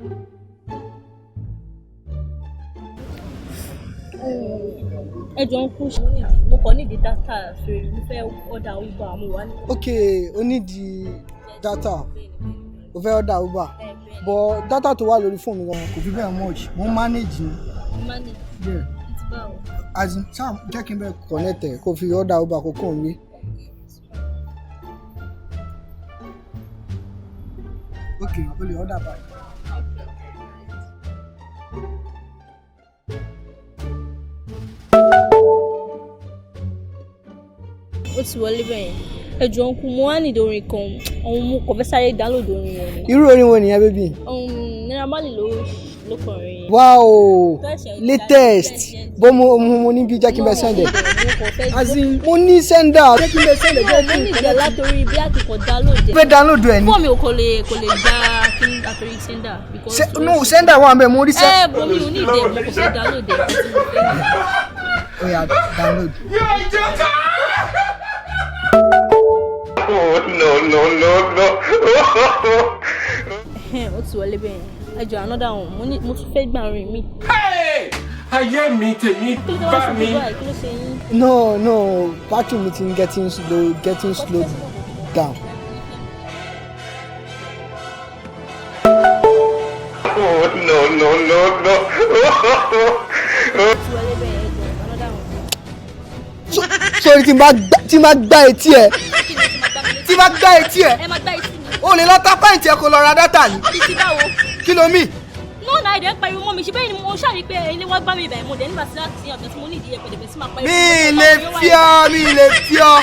ẹ jọ ń kú ṣe nídìí mo kàn nídìí dátà sórí mo fẹ́ ọ̀dà Uber àmọ́ wà ní. ok o nídìí dátà o fẹ́ ọ̀dà Uber but dátà tó wà lórí fóònù mi gan kò fi bẹ́ẹ̀ much mo ń manage ni. manage yeah. ti báwo. as in sam jẹ́ kí n bẹ́ẹ̀ connect ẹ̀ kó fi ọ̀dà Uber kó kàn mí. ok o lè ọ̀dà báyìí. ó ti wọlé bẹ́ẹ̀ ẹ jọ ń kú mo wá nídìí orin kan ohun mo kò fẹ́ sáré download orin yẹn ni. irú orin wo nìyẹn bébì. Naira Marley ló kọrin yẹn. wow latest bó mo ní bí jẹ́ kí n bẹ sẹ́ndẹ̀. as in mo ní sẹ́ndà jẹ́ kí n bẹ sẹ́ndẹ̀ jẹ́ kí n mo ní ìdílé látòrí bí àkìkọ̀ download ẹ̀. fẹ́ download ẹ̀ ni. fóònù mi ò kò lè gba kí n àtòrí sẹ́ndà. no sẹ́ndà wà bẹ́ẹ̀ mo rí sẹ́ndà. bọ́ mi ò ní ìdè mo kò fẹ́ download ẹ̀. ó yá download. Oh, no. ó ti wọlé bẹ́ẹ̀ ẹ jọ another one mo tún fẹ́ gbà orin mi. ayé mi tèmi bá mi. kí ló ṣe yín. no battery mi ti getting slow down. Oh, no. ó ti wọlé bẹ́ẹ̀ ẹ jọ another one. sori tí n bá gbá etí ẹ tí n bá gbá etí ẹ ẹ máa gbá etí mi. o lè lọ ta pẹ́ǹtì ẹ kó lọ ra dátà ni. títí báwo. kí ló mì. náà náà ẹ̀dẹ̀ ń pariwo mọ́ mi ṣe bẹ́ẹ̀ ni mo ṣàrí pé ẹni wá gbá mi bẹ̀rẹ̀ mo dẹ̀ nígbà tí láti ọ̀dọ̀ tí mo ní ìdíyẹ pẹ̀lẹ́pẹ̀ sí máa pariwo. mi lè fi ọ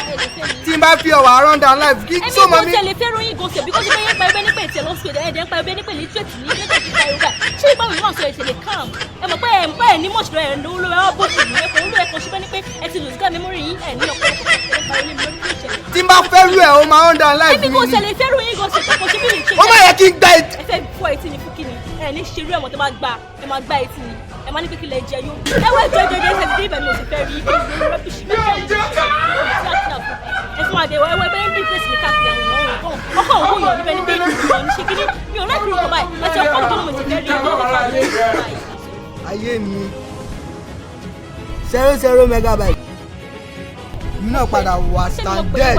tí n bá fi ọ wà á run down life kí tó mọ mi. ẹ̀mí kò tẹ̀lé fẹ́ ròyìn gan ṣe bí kò sí bẹ́ẹ̀ pariwo nípa ètò ẹ̀lọ́sùn ẹ̀dẹ̀ ń pariwo nípa literate ní nípa ti pariwo báyìí ṣé ìgbà mi náà sọ ètò lè calm ẹ mọ̀ pé ẹ̀ ní mọ̀ṣúrọ̀ ẹ̀ lówó lọ́wọ́ ẹ̀ bóṣù ní ẹ̀kọ́ olú ẹ̀kọ́ ṣe bẹ́ẹ̀ ni pé ẹ ti lose memory yín ẹ̀ ní ọ̀pọ̀ tí n bá fẹ́ rú ẹ̀ o máa run down life mi ni. ẹ̀mí kò tẹ̀lé fẹ́ ròyìn gan ṣe kò ṣe bí lè ṣe. ó má yẹ kí n gbá etí. ẹ fẹ́ fọ etí ni fún kí ni ẹ ní ṣerú ẹ̀wọ̀n tó máa gbá etí ni ẹ máa ní pé kí lè jẹ yó ẹ wọ ẹjọ ẹjọ ẹjọ ẹjọ ibẹ̀ mi ò sì fẹ́ rí ibi ìlú rọ́bìṣì ẹ fún adé ẹwọ ẹgbẹ́ ní bíríṣì ní káàkiri àwọn ọ̀rọ̀ ọkọ̀ òun yàn níbẹ̀ ní pé ìlú ní ṣe kíní mi ò láì fi rúkọ báyìí àti ọkọ̀ tó mo ti fẹ́ rí ẹjọ́ ayé mi 0 megabyte mi náà padà wà standard.